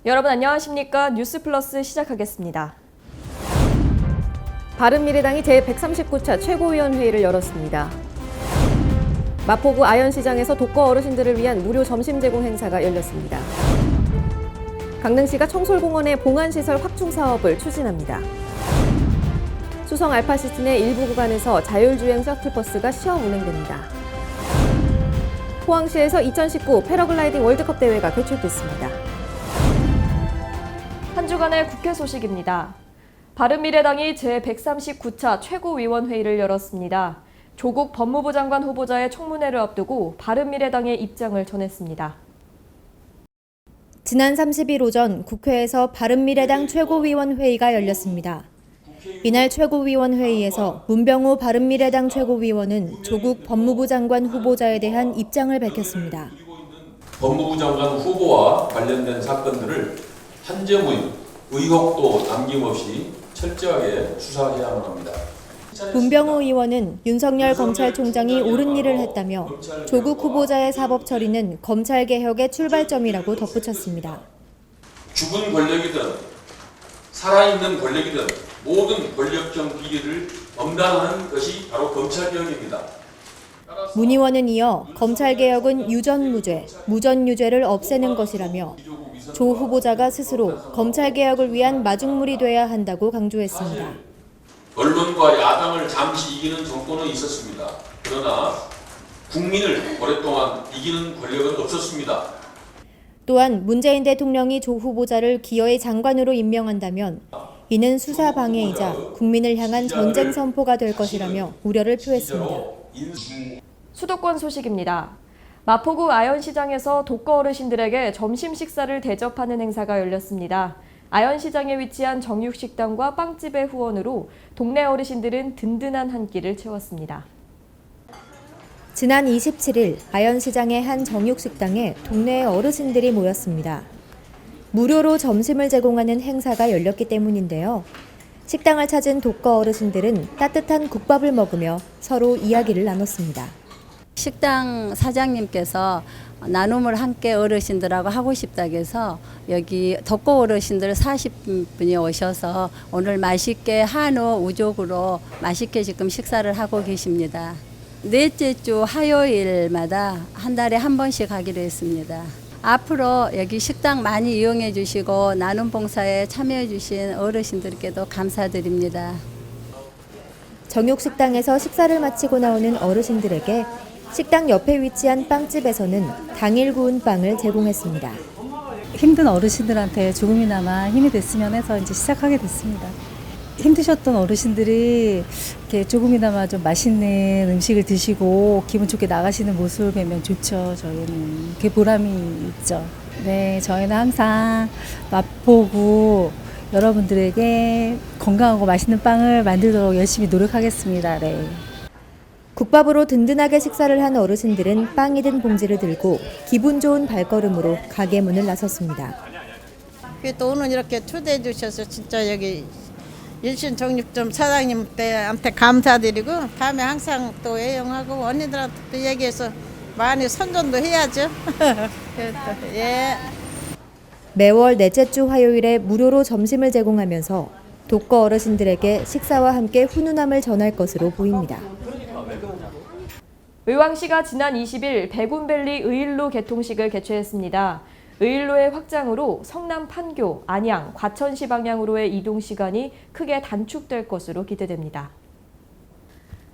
여러분 안녕하십니까? 뉴스플러스 시작하겠습니다. 바른미래당이 제139차 최고위원회의를 열었습니다. 마포구 아현시장에서 독거 어르신들을 위한 무료 점심 제공 행사가 열렸습니다. 강릉시가 청솔공원의 봉안시설 확충 사업을 추진합니다. 수성 알파시티 내 일부 구간에서 자율주행 셔틀버스가 시험 운행됩니다. 포항시에서 2019 패러글라이딩 월드컵 대회가 개최됐습니다. 한 주간의 국회 소식입니다. 바른미래당이 제139차 최고위원회의를 열었습니다. 조국 법무부 장관 후보자의 청문회를 앞두고 바른미래당의 입장을 전했습니다. 지난 30일 오전 국회에서 바른미래당 최고위원회의가 열렸습니다. 이날 최고위원회의에서 문병호 바른미래당 최고위원은 조국 법무부 장관 후보자에 대한 입장을 밝혔습니다. 법무부 장관 후보와 관련된 사건들을 한점의 의혹도 남김없이 철저하게 수사해야만 합니다. 문병호 의원은 윤석열 검찰총장이 옳은 일을 했다며 조국 후보자의 사법 처리는 검찰개혁의 출발점이라고 덧붙였습니다. 죽은 권력이든 살아있는 권력이든 모든 권력형 비리를 엄단하는 것이 바로 검찰개혁입니다. 문 의원은 이어 검찰개혁은 유전무죄, 무전유죄를 없애는 것이라며 조 후보자가 스스로 검찰개혁을 위한 마중물이 돼야 한다고 강조했습니다. 언론과 야당을 잠시 이기는 정권은 있었습니다. 그러나 국민을 오랫동안 이기는 권력은 없었습니다. 또한 문재인 대통령이 조 후보자를 기여의 장관으로 임명한다면 이는 수사 방해이자 국민을 향한 전쟁 선포가 될 것이라며 우려를 표했습니다. 수도권 소식입니다. 마포구 아현시장에서 독거 어르신들에게 점심 식사를 대접하는 행사가 열렸습니다. 아현시장에 위치한 정육식당과 빵집의 후원으로 동네 어르신들은 든든한 한 끼를 채웠습니다. 지난 27일 아현시장의 한 정육식당에 동네 어르신들이 모였습니다. 무료로 점심을 제공하는 행사가 열렸기 때문인데요. 식당을 찾은 독거 어르신들은 따뜻한 국밥을 먹으며 서로 이야기를 나눴습니다. 식당 사장님께서 나눔을 함께 어르신들하고 하고 싶다고 해서 여기 독거 어르신들 40분이 오셔서 오늘 맛있게 한우 우족으로 맛있게 지금 식사를 하고 계십니다. 넷째 주 화요일마다 한 달에 한 번씩 하기로 했습니다. 앞으로 여기 식당 많이 이용해 주시고 나눔 봉사에 참여해 주신 어르신들께도 감사드립니다. 정육식당에서 식사를 마치고 나오는 어르신들에게 식당 옆에 위치한 빵집에서는 당일 구운 빵을 제공했습니다. 힘든 어르신들한테 조금이나마 힘이 됐으면 해서 이제 시작하게 됐습니다. 힘드셨던 어르신들이 이렇게 조금이나마 좀 맛있는 음식을 드시고 기분 좋게 나가시는 모습을 보면 좋죠. 저희는 그게 보람이 있죠. 네, 저희는 항상 맛보고 여러분들에게 건강하고 맛있는 빵을 만들도록 열심히 노력하겠습니다. 네. 국밥으로 든든하게 식사를 한 어르신들은 빵이 든 봉지를 들고 기분 좋은 발걸음으로 가게 문을 나섰습니다. 또 오늘 이렇게 초대해 주셔서 진짜 여기 일신 정육점 사장님한테 감사드리고 다음에 항상 또 애용하고 언니들한테 또 얘기해서 많이 선전도 해야죠. 예. 매월 넷째 주 화요일에 무료로 점심을 제공하면서 독거 어르신들에게 식사와 함께 훈훈함을 전할 것으로 보입니다. 의왕시가 지난 20일 백운밸리 의일로 개통식을 개최했습니다. 의일로의 확장으로 성남 판교, 안양, 과천시 방향으로의 이동 시간이 크게 단축될 것으로 기대됩니다.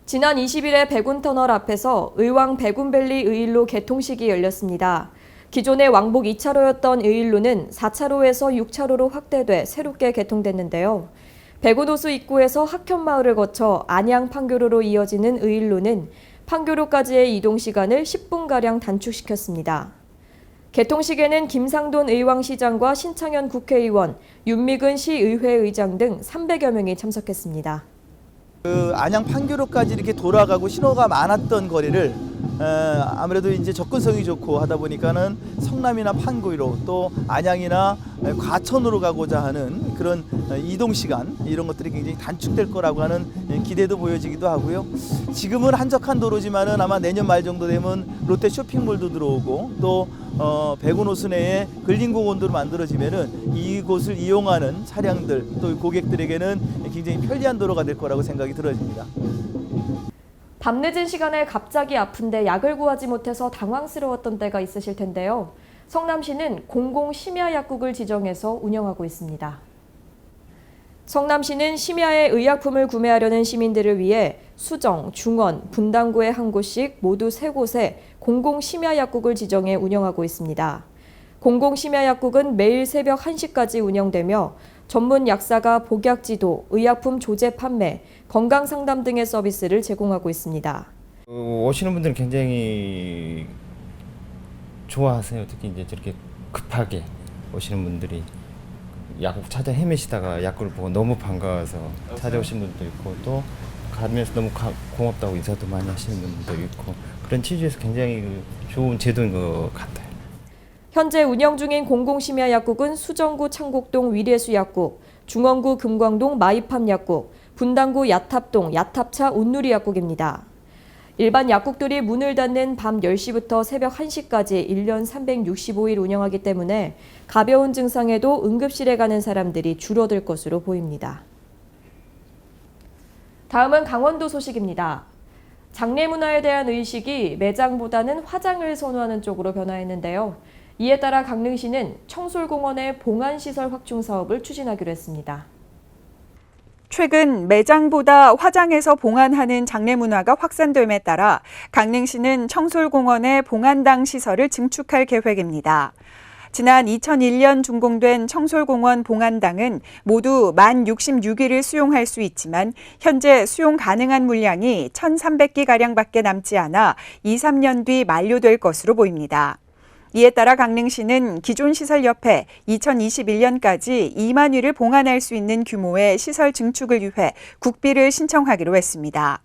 지난 20일에 백운터널 앞에서 의왕 백운밸리 의일로 개통식이 열렸습니다. 기존의 왕복 2차로였던 의일로는 4차로에서 6차로로 확대돼 새롭게 개통됐는데요. 백운호수 입구에서 학현마을을 거쳐 안양 판교로로 이어지는 의일로는 판교로까지의 이동 시간을 10분가량 단축시켰습니다. 개통식에는 김상돈 의왕시장과 신창현 국회의원, 윤미근 시의회의장 등 300여 명이 참석했습니다. 안양 판교로까지 이렇게 돌아가고 신호가 많았던 거리를 아무래도 이제 접근성이 좋고 하다 보니까는 성남이나 판교로 또 안양이나 과천으로 가고자 하는 그런 이동 시간 이런 것들이 굉장히 단축될 거라고 하는 기대도 보여지기도 하고요. 지금은 한적한 도로지만은 아마 내년 말 정도 되면 롯데 쇼핑몰도 들어오고 또 100호노선 내에 근린공원도로 만들어지면은 이곳을 이용하는 차량들 또 고객들에게는 굉장히 편리한 도로가 될 거라고 생각이 들어집니다. 밤늦은 시간에 갑자기 아픈데 약을 구하지 못해서 당황스러웠던 때가 있으실 텐데요. 성남시는 공공심야약국을 지정해서 운영하고 있습니다. 성남시는 심야에 의약품을 구매하려는 시민들을 위해 수정, 중원, 분당구에 한 곳씩 모두 3곳에 공공심야약국을 지정해 운영하고 있습니다. 공공심야약국은 매일 새벽 1시까지 운영되며 전문 약사가 복약지도, 의약품 조제 판매, 건강상담 등의 서비스를 제공하고 있습니다. 오시는 분들은 굉장히 좋아하세요. 특히 이제 저렇게 급하게 오시는 분들이 약국 찾아 헤매시다가 약국을 보고 너무 반가워서 찾아오신 분도 있고 또 가면서 너무 고맙다고 인사도 많이 하시는 분도 있고 그런 취지에서 굉장히 좋은 제도인 것 같아요. 현재 운영 중인 공공심야약국은 수정구 창곡동 위례수약국, 중원구 금광동 마이팜약국, 분당구 야탑동 야탑차 온누리약국입니다. 일반 약국들이 문을 닫는 밤 10시부터 새벽 1시까지 1년 365일 운영하기 때문에 가벼운 증상에도 응급실에 가는 사람들이 줄어들 것으로 보입니다. 다음은 강원도 소식입니다. 장례 문화에 대한 의식이 매장보다는 화장을 선호하는 쪽으로 변화했는데요. 이에 따라 강릉시는 청솔공원의 봉안시설 확충 사업을 추진하기로 했습니다. 최근 매장보다 화장에서 봉안하는 장례 문화가 확산됨에 따라 강릉시는 청솔공원의 봉안당 시설을 증축할 계획입니다. 지난 2001년 준공된 청솔공원 봉안당은 모두 만 66일을 수용할 수 있지만 현재 수용 가능한 물량이 1,300기가량밖에 남지 않아 2-3년 뒤 만료될 것으로 보입니다. 이에 따라 강릉시는 기존 시설 옆에 2021년까지 2만 위를 봉안할 수 있는 규모의 시설 증축을 위해 국비를 신청하기로 했습니다.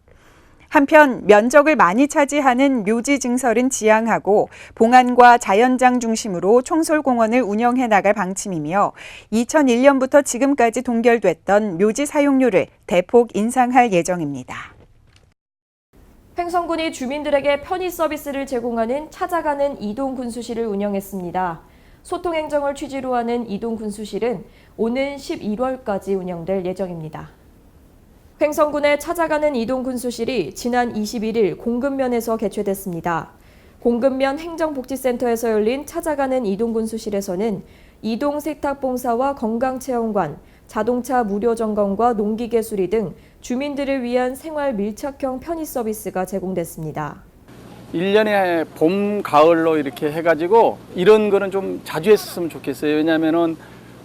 한편 면적을 많이 차지하는 묘지 증설은 지양하고 봉안과 자연장 중심으로 청솔공원을 운영해 나갈 방침이며 2001년부터 지금까지 동결됐던 묘지 사용료를 대폭 인상할 예정입니다. 횡성군이 주민들에게 편의 서비스를 제공하는 찾아가는 이동군수실을 운영했습니다. 소통행정을 취지로 하는 이동군수실은 오는 11월까지 운영될 예정입니다. 횡성군의 찾아가는 이동군수실이 지난 21일 공급면에서 개최됐습니다. 공급면 행정복지센터에서 열린 찾아가는 이동군수실에서는 이동세탁봉사와 건강체험관, 자동차 무료 점검과 농기계 수리 등 주민들을 위한 생활 밀착형 편의 서비스가 제공됐습니다. 1년에 봄, 가을로 이렇게 해가지고 이런 거는 좀 자주 했었으면 좋겠어요. 왜냐하면은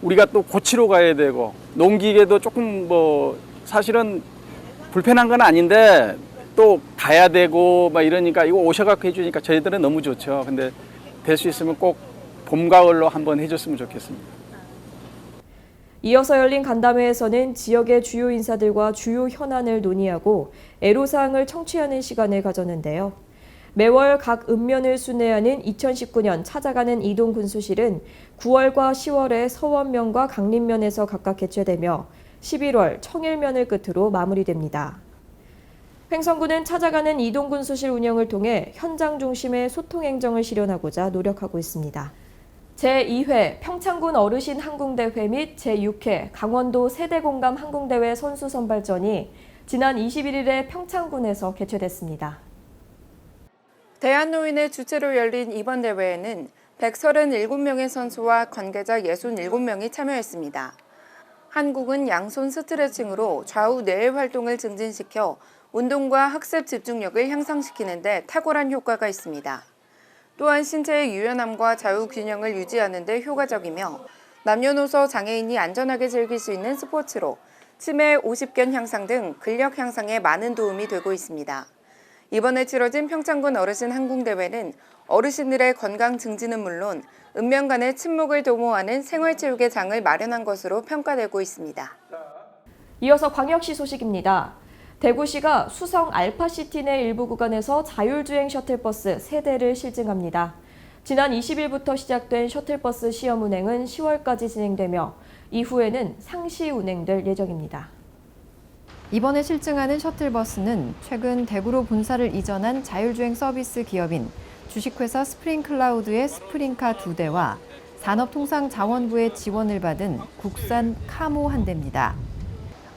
우리가 또 고치러 가야 되고 농기계도 조금 사실은 불편한 건 아닌데 또 가야 되고 막 이러니까 이거 오셔갖고 해주니까 저희들은 너무 좋죠. 근데 될 수 있으면 꼭 봄, 가을로 한번 해줬으면 좋겠습니다. 이어서 열린 간담회에서는 지역의 주요 인사들과 주요 현안을 논의하고 애로사항을 청취하는 시간을 가졌는데요. 매월 각 읍면을 순회하는 2019년 찾아가는 이동군수실은 9월과 10월에 서원면과 강림면에서 각각 개최되며 11월 청일면을 끝으로 마무리됩니다. 횡성군은 찾아가는 이동군수실 운영을 통해 현장 중심의 소통행정을 실현하고자 노력하고 있습니다. 제2회 평창군 어르신 항공대회 및 제6회 강원도 세대공감 항공대회 선수 선발전이 지난 21일에 평창군에서 개최됐습니다. 대한노인의 주최로 열린 이번 대회에는 137명의 선수와 관계자 67명이 참여했습니다. 한국은 양손 스트레칭으로 좌우 뇌의 활동을 증진시켜 운동과 학습 집중력을 향상시키는 데 탁월한 효과가 있습니다. 또한 신체의 유연함과 자유균형을 유지하는 데 효과적이며 남녀노소 장애인이 안전하게 즐길 수 있는 스포츠로 치매 50견 향상 등 근력 향상에 많은 도움이 되고 있습니다. 이번에 치러진 평창군 어르신 항공대회는 어르신들의 건강 증진은 물론 읍면 간의 친목을 도모하는 생활체육의 장을 마련한 것으로 평가되고 있습니다. 이어서 광역시 소식입니다. 대구시가 수성 알파시티 내 일부 구간에서 자율주행 셔틀버스 3대를 실증합니다. 지난 20일부터 시작된 셔틀버스 시험 운행은 10월까지 진행되며 이후에는 상시 운행될 예정입니다. 이번에 실증하는 셔틀버스는 최근 대구로 본사를 이전한 자율주행 서비스 기업인 주식회사 스프링클라우드의 스프링카 2대와 산업통상자원부의 지원을 받은 국산 카모 1대입니다.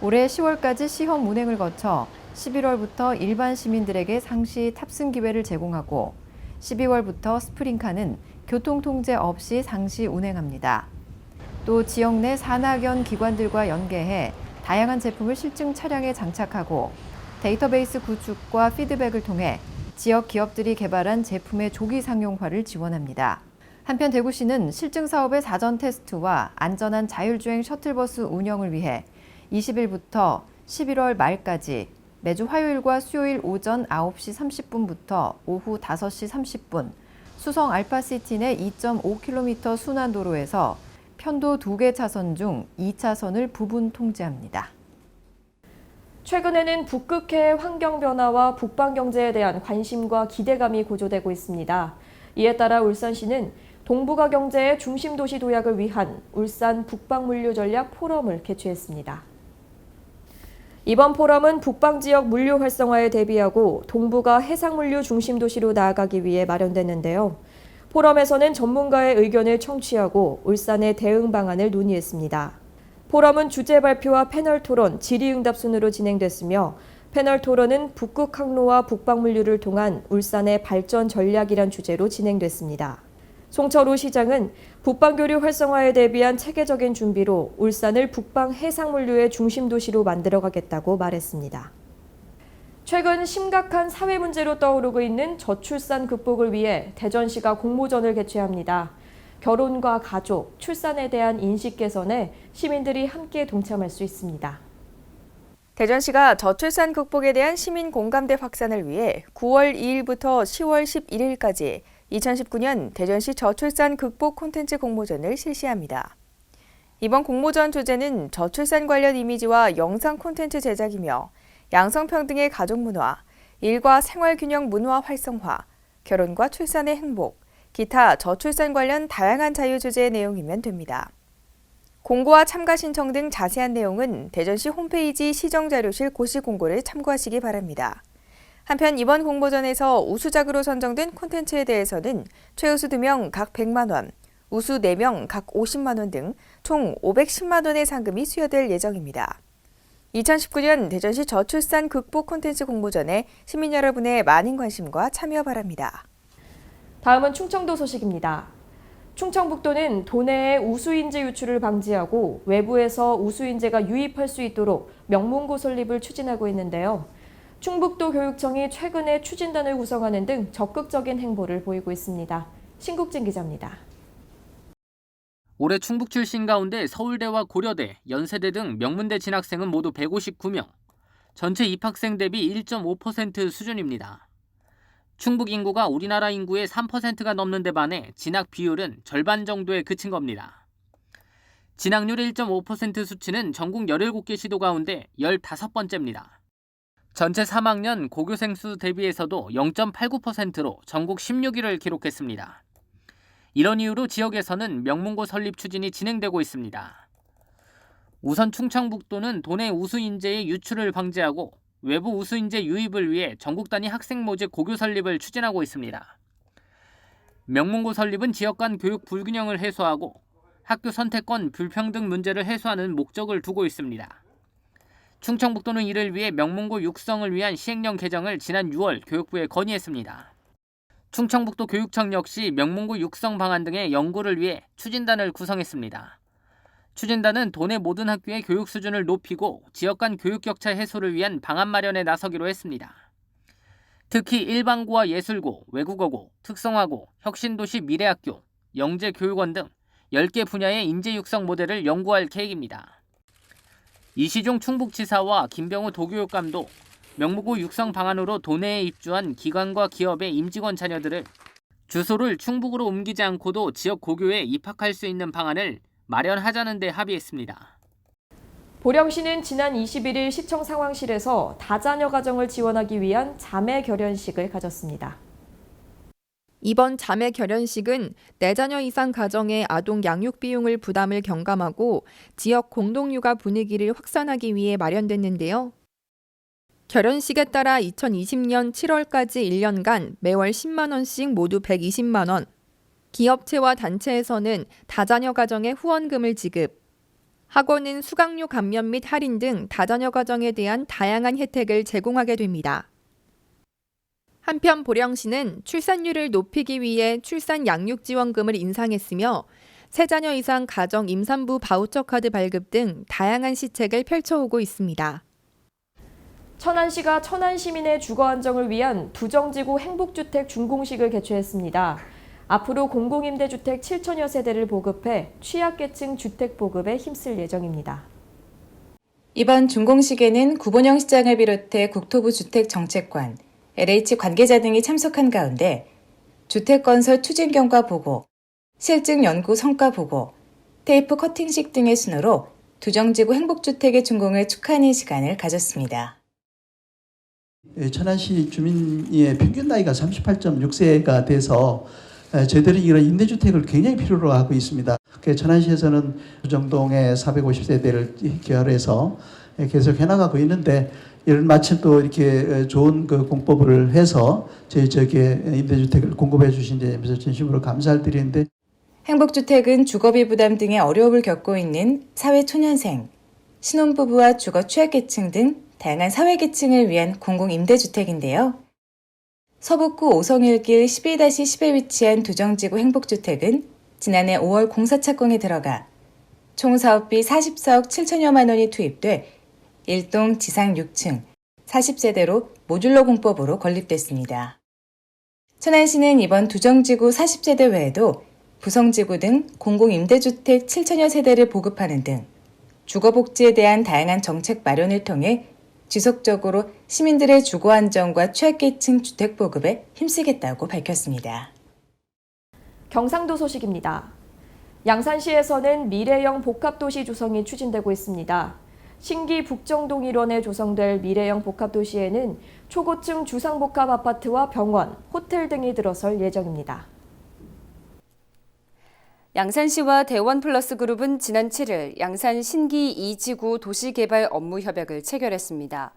올해 10월까지 시험 운행을 거쳐 11월부터 일반 시민들에게 상시 탑승 기회를 제공하고 12월부터 스프링카는 교통통제 없이 상시 운행합니다. 또 지역 내 산학연 기관들과 연계해 다양한 제품을 실증 차량에 장착하고 데이터베이스 구축과 피드백을 통해 지역 기업들이 개발한 제품의 조기 상용화를 지원합니다. 한편 대구시는 실증 사업의 사전 테스트와 안전한 자율주행 셔틀버스 운영을 위해 20일부터 11월 말까지 매주 화요일과 수요일 오전 9시 30분부터 오후 5시 30분 수성 알파시티 내 2.5km 순환도로에서 편도 2개 차선 중 2차선을 부분 통제합니다. 최근에는 북극해의 환경 변화와 북방 경제에 대한 관심과 기대감이 고조되고 있습니다. 이에 따라 울산시는 동북아 경제의 중심 도시 도약을 위한 울산 북방 물류 전략 포럼을 개최했습니다. 이번 포럼은 북방 지역 물류 활성화에 대비하고 동북아 해상 물류 중심 도시로 나아가기 위해 마련됐는데요. 포럼에서는 전문가의 의견을 청취하고 울산의 대응 방안을 논의했습니다. 포럼은 주제 발표와 패널 토론, 질의응답 순으로 진행됐으며 패널 토론은 북극 항로와 북방 물류를 통한 울산의 발전 전략이란 주제로 진행됐습니다. 송철우 시장은 북방 교류 활성화에 대비한 체계적인 준비로 울산을 북방 해상 물류의 중심 도시로 만들어가겠다고 말했습니다. 최근 심각한 사회 문제로 떠오르고 있는 저출산 극복을 위해 대전시가 공모전을 개최합니다. 결혼과 가족, 출산에 대한 인식 개선에 시민들이 함께 동참할 수 있습니다. 대전시가 저출산 극복에 대한 시민 공감대 확산을 위해 9월 2일부터 10월 11일까지 2019년 대전시 저출산 극복 콘텐츠 공모전을 실시합니다. 이번 공모전 주제는 저출산 관련 이미지와 영상 콘텐츠 제작이며 양성평등의 가족 문화, 일과 생활 균형 문화 활성화, 결혼과 출산의 행복, 기타 저출산 관련 다양한 자유 주제의 내용이면 됩니다. 공고와 참가 신청 등 자세한 내용은 대전시 홈페이지 시정자료실 고시 공고를 참고하시기 바랍니다. 한편 이번 공모전에서 우수작으로 선정된 콘텐츠에 대해서는 최우수 2명 각 100만 원, 우수 4명 각 50만 원 등 총 510만 원의 상금이 수여될 예정입니다. 2019년 대전시 저출산 극복 콘텐츠 공모전에 시민 여러분의 많은 관심과 참여 바랍니다. 다음은 충청도 소식입니다. 충청북도는 도내의 우수인재 유출을 방지하고 외부에서 우수인재가 유입할 수 있도록 명문고 설립을 추진하고 있는데요. 충북도 교육청이 최근에 추진단을 구성하는 등 적극적인 행보를 보이고 있습니다. 신국진 기자입니다. 올해 충북 출신 가운데 서울대와 고려대, 연세대 등 명문대 진학생은 모두 159명, 전체 입학생 대비 1.5% 수준입니다. 충북 인구가 우리나라 인구의 3%가 넘는 데 반해 진학 비율은 절반 정도에 그친 겁니다. 진학률 1.5% 수치는 전국 17개 시도 가운데 15번째입니다. 전체 3학년 고교생 수 대비해서도 0.89%로 전국 16위를 기록했습니다. 이런 이유로 지역에서는 명문고 설립 추진이 진행되고 있습니다. 우선 충청북도는 도내 우수인재의 유출을 방지하고 외부 우수인재 유입을 위해 전국 단위 학생 모집 고교 설립을 추진하고 있습니다. 명문고 설립은 지역 간 교육 불균형을 해소하고 학교 선택권 불평등 문제를 해소하는 목적을 두고 있습니다. 충청북도는 이를 위해 명문고 육성을 위한 시행령 개정을 지난 6월 교육부에 건의했습니다. 충청북도 교육청 역시 명문고 육성 방안 등의 연구를 위해 추진단을 구성했습니다. 추진단은 도내 모든 학교의 교육 수준을 높이고 지역 간 교육 격차 해소를 위한 방안 마련에 나서기로 했습니다. 특히 일반고와 예술고, 외국어고, 특성화고, 혁신도시 미래학교, 영재교육원 등 10개 분야의 인재 육성 모델을 연구할 계획입니다. 이시종 충북지사와 김병우 도교육감도 명문고 육성 방안으로 도내에 입주한 기관과 기업의 임직원 자녀들을 주소를 충북으로 옮기지 않고도 지역 고교에 입학할 수 있는 방안을 마련하자는 데 합의했습니다. 보령시는 지난 21일 시청 상황실에서 다자녀 가정을 지원하기 위한 자매 결연식을 가졌습니다. 이번 자매 결연식은 4자녀 이상 가정의 아동 양육 비용을 부담을 경감하고 지역 공동육아 분위기를 확산하기 위해 마련됐는데요. 결혼식에 따라 2020년 7월까지 1년간 매월 10만 원씩 모두 120만 원, 기업체와 단체에서는 다자녀 가정에 후원금을 지급, 학원은 수강료 감면 및 할인 등 다자녀 가정에 대한 다양한 혜택을 제공하게 됩니다. 한편 보령시는 출산율을 높이기 위해 출산 양육 지원금을 인상했으며 세 자녀 이상 가정 임산부 바우처 카드 발급 등 다양한 시책을 펼쳐오고 있습니다. 천안시가 천안 시민의 주거 안정을 위한 두정지구 행복주택 준공식을 개최했습니다. 앞으로 공공임대주택 7천여 세대를 보급해 취약계층 주택 보급에 힘쓸 예정입니다. 이번 준공식에는 구본영 시장을 비롯해 국토부 주택정책관, LH 관계자 등이 참석한 가운데 주택건설 추진 경과 보고, 실증 연구 성과 보고, 테이프 커팅식 등의 순으로 두정지구 행복주택의 준공을 축하하는 시간을 가졌습니다. 천안시 주민의 평균 나이가 38.6세가 돼서 저희들이 이런 임대주택을 굉장히 필요로 하고 있습니다. 천안시에서는 두정동에 450세대를 개발해서 계속 해나가고 있는데 이런 마침 또 이렇게 좋은 그 공법을 해서 저희 임대주택을 공급해 주신 점에서 진심으로 감사를 드리는데 행복주택은 주거비 부담 등의 어려움을 겪고 있는 사회초년생, 신혼부부와 주거 취약계층 등 다양한 사회계층을 위한 공공임대주택인데요. 서북구 오성일길 11-10에 위치한 두정지구 행복주택은 지난해 5월 공사 착공에 들어가 총 사업비 44억 7천여만 원이 투입돼 1동 지상 6층 40세대로 모듈러 공법으로 건립됐습니다. 천안시는 이번 두정지구 40세대 외에도 부성지구 등 공공임대주택 7천여 세대를 보급하는 등 주거복지에 대한 다양한 정책 마련을 통해 지속적으로 시민들의 주거 안정과 취약계층 주택 보급에 힘쓰겠다고 밝혔습니다. 경상도 소식입니다. 양산시에서는 미래형 복합도시 조성이 추진되고 있습니다. 신기 북정동 일원에 조성될 미래형 복합도시에는 초고층 주상복합 아파트와 병원, 호텔 등이 들어설 예정입니다. 양산시와 대원플러스그룹은 지난 7일 양산 신기 2지구 도시개발 업무 협약을 체결했습니다.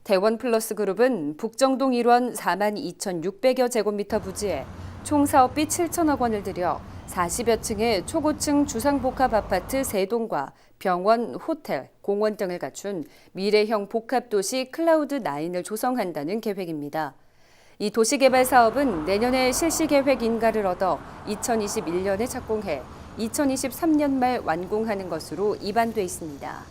대원플러스그룹은 북정동 일원 42,600여 제곱미터 부지에 총 사업비 7천억 원을 들여 40여 층의 초고층 주상복합 아파트 3동과 병원, 호텔, 공원 등을 갖춘 미래형 복합도시 클라우드9을 조성한다는 계획입니다. 이 도시개발 사업은 내년에 실시 계획 인가를 얻어 2021년에 착공해 2023년 말 완공하는 것으로 입안돼 있습니다.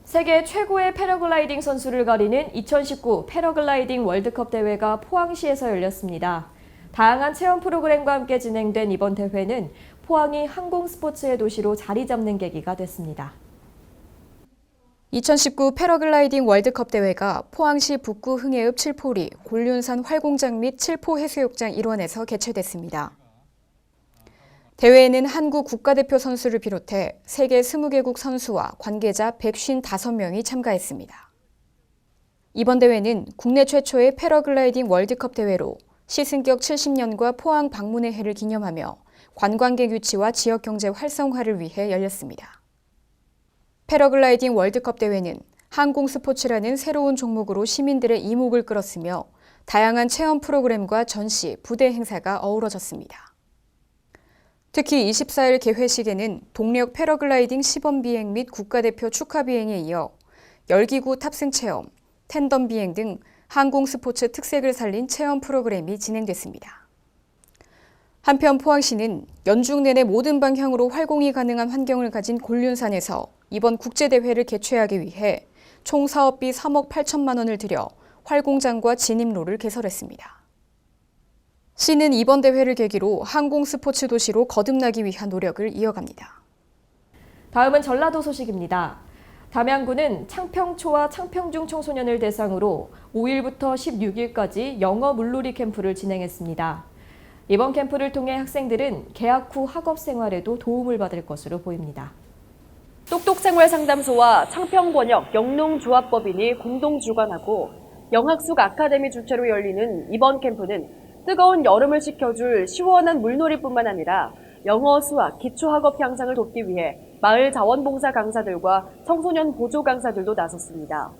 세계 최고의 패러글라이딩 선수를 가리는 2019 패러글라이딩 월드컵 대회가 포항시에서 열렸습니다. 다양한 체험 프로그램과 함께 진행된 이번 대회는 포항이 항공 스포츠의 도시로 자리 잡는 계기가 됐습니다. 2019 패러글라이딩 월드컵 대회가 포항시 북구 흥해읍 칠포리, 곤륜산 활공장 및 칠포 해수욕장 일원에서 개최됐습니다. 대회에는 한국 국가대표 선수를 비롯해 세계 20개국 선수와 관계자 155명이 참가했습니다. 이번 대회는 국내 최초의 패러글라이딩 월드컵 대회로 시승격 70년과 포항 방문의 해를 기념하며 관광객 유치와 지역경제 활성화를 위해 열렸습니다. 패러글라이딩 월드컵 대회는 항공 스포츠라는 새로운 종목으로 시민들의 이목을 끌었으며 다양한 체험 프로그램과 전시, 부대 행사가 어우러졌습니다. 특히 24일 개회식에는 동력 패러글라이딩 시범 비행 및 국가대표 축하 비행에 이어 열기구 탑승 체험, 텐덤 비행 등 항공 스포츠 특색을 살린 체험 프로그램이 진행됐습니다. 한편 포항시는 연중 내내 모든 방향으로 활공이 가능한 환경을 가진 곤륜산에서 이번 국제대회를 개최하기 위해 총 사업비 3억 8천만 원을 들여 활공장과 진입로를 개설했습니다. 시는 이번 대회를 계기로 항공 스포츠 도시로 거듭나기 위한 노력을 이어갑니다. 다음은 전라도 소식입니다. 담양구는 창평초와 창평중 청소년을 대상으로 5일부터 16일까지 영어 물놀이 캠프를 진행했습니다. 이번 캠프를 통해 학생들은 개학 후 학업 생활에도 도움을 받을 것으로 보입니다. 똑똑생활상담소와 창평권역 영농조합법인이 공동 주관하고 영학숙 아카데미 주최로 열리는 이번 캠프는 뜨거운 여름을 식혀줄 시원한 물놀이뿐만 아니라 영어, 수학, 기초학업 향상을 돕기 위해 마을 자원봉사 강사들과 청소년 보조 강사들도 나섰습니다.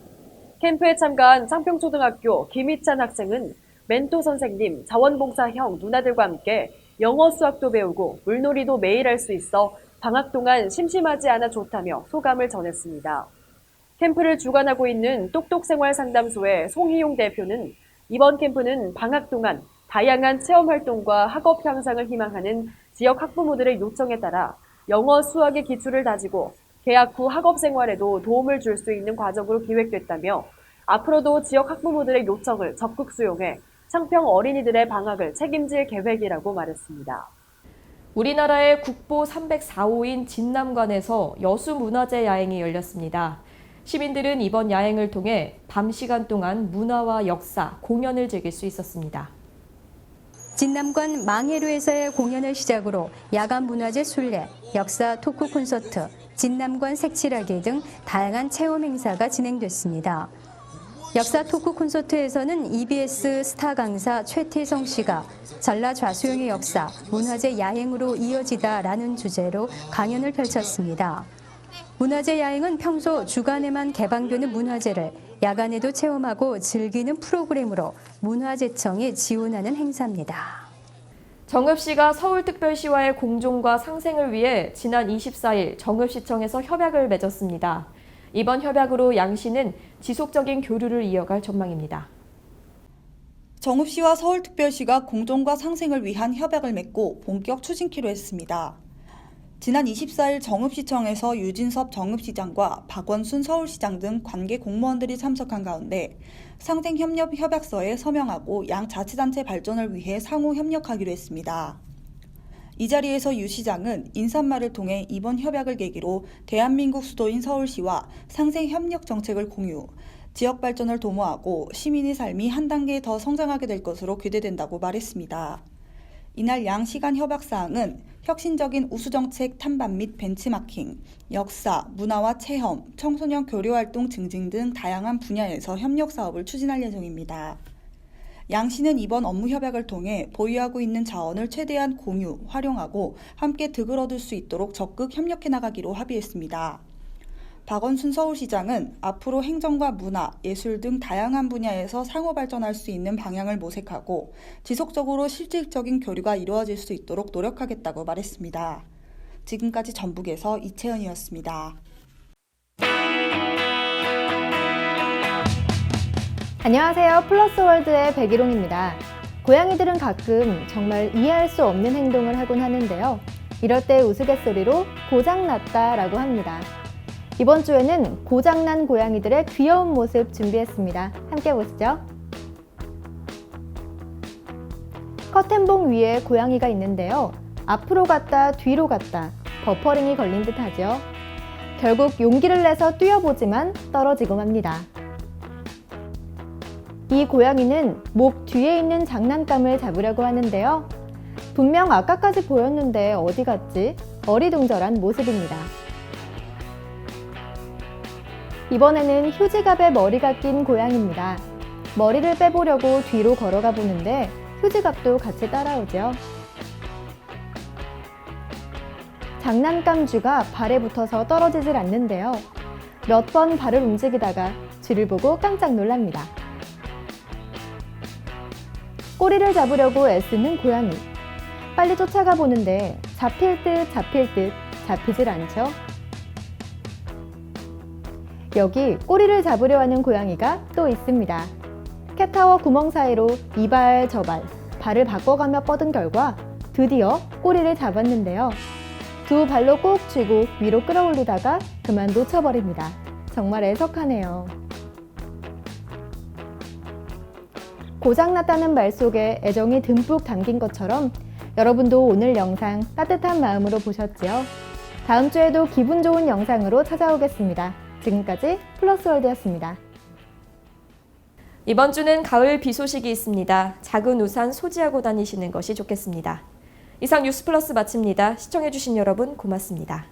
캠프에 참가한 창평초등학교 김희찬 학생은 멘토 선생님, 자원봉사형 누나들과 함께 영어 수학도 배우고 물놀이도 매일 할 수 있어 방학 동안 심심하지 않아 좋다며 소감을 전했습니다. 캠프를 주관하고 있는 똑똑생활상담소의 송희용 대표는 이번 캠프는 방학 동안 다양한 체험활동과 학업 향상을 희망하는 지역 학부모들의 요청에 따라 영어, 수학의 기초를 다지고 개학 후 학업 생활에도 도움을 줄 수 있는 과정으로 기획됐다며 앞으로도 지역 학부모들의 요청을 적극 수용해 창평 어린이들의 방학을 책임질 계획이라고 말했습니다. 우리나라의 국보 304호인 진남관에서 여수문화제 야행이 열렸습니다. 시민들은 이번 야행을 통해 밤 시간 동안 문화와 역사, 공연을 즐길 수 있었습니다. 진남관 망해루에서의 공연을 시작으로 야간 문화제 순례, 역사 토크 콘서트, 진남관 색칠하기 등 다양한 체험 행사가 진행됐습니다. 역사 토크 콘서트에서는 EBS 스타 강사 최태성 씨가 전라 좌수영의 역사, 문화재 야행으로 이어지다라는 주제로 강연을 펼쳤습니다. 문화재 야행은 평소 주간에만 개방되는 문화재를 야간에도 체험하고 즐기는 프로그램으로 문화재청이 지원하는 행사입니다. 정읍시가 서울특별시와의 공존과 상생을 위해 지난 24일 정읍시청에서 협약을 맺었습니다. 이번 협약으로 양시는 지속적인 교류를 이어갈 전망입니다. 정읍시와 서울특별시가 공존과 상생을 위한 협약을 맺고 본격 추진키로 했습니다. 지난 24일 정읍시청에서 유진섭 정읍시장과 박원순 서울시장 등 관계 공무원들이 참석한 가운데 상생협력 협약서에 서명하고 양 자치단체 발전을 위해 상호 협력하기로 했습니다. 이 자리에서 유 시장은 인사말을 통해 이번 협약을 계기로 대한민국 수도인 서울시와 상생협력 정책을 공유, 지역 발전을 도모하고 시민의 삶이 한 단계 더 성장하게 될 것으로 기대된다고 말했습니다. 이날 양 시간 협약사항은 혁신적인 우수정책 탐방 및 벤치마킹, 역사, 문화와 체험, 청소년 교류활동 증진 등 다양한 분야에서 협력 사업을 추진할 예정입니다. 양시는 이번 업무 협약을 통해 보유하고 있는 자원을 최대한 공유, 활용하고 함께 득을 얻을 수 있도록 적극 협력해 나가기로 합의했습니다. 박원순 서울시장은 앞으로 행정과 문화, 예술 등 다양한 분야에서 상호 발전할 수 있는 방향을 모색하고 지속적으로 실질적인 교류가 이루어질 수 있도록 노력하겠다고 말했습니다. 지금까지 전북에서 이채연이었습니다. 안녕하세요. 플러스월드의 백일홍입니다. 고양이들은 가끔 정말 이해할 수 없는 행동을 하곤 하는데요. 이럴 때 우스갯소리로 고장났다라고 합니다. 이번 주에는 고장난 고양이들의 귀여운 모습 준비했습니다. 함께 보시죠. 커튼봉 위에 고양이가 있는데요. 앞으로 갔다 뒤로 갔다 버퍼링이 걸린 듯 하죠. 결국 용기를 내서 뛰어보지만 떨어지고 맙니다. 이 고양이는 목 뒤에 있는 장난감을 잡으려고 하는데요. 분명 아까까지 보였는데 어디 갔지? 어리둥절한 모습입니다. 이번에는 휴지갑에 머리가 낀 고양이입니다. 머리를 빼보려고 뒤로 걸어가 보는데 휴지갑도 같이 따라오죠. 장난감쥐가 발에 붙어서 떨어지질 않는데요. 몇 번 발을 움직이다가 쥐를 보고 깜짝 놀랍니다. 꼬리를 잡으려고 애쓰는 고양이. 빨리 쫓아가 보는데 잡힐 듯 잡히질 않죠. 여기 꼬리를 잡으려 하는 고양이가 또 있습니다. 캣타워 구멍 사이로 이발 저발 발을 바꿔가며 뻗은 결과 드디어 꼬리를 잡았는데요. 두 발로 꼭 쥐고 위로 끌어올리다가 그만 놓쳐버립니다. 정말 애석하네요. 고장났다는 말 속에 애정이 듬뿍 담긴 것처럼 여러분도 오늘 영상 따뜻한 마음으로 보셨지요? 다음 주에도 기분 좋은 영상으로 찾아오겠습니다. 지금까지 플러스월드였습니다. 이번 주는 가을 비 소식이 있습니다. 작은 우산 소지하고 다니시는 것이 좋겠습니다. 이상 뉴스플러스 마칩니다. 시청해주신 여러분 고맙습니다.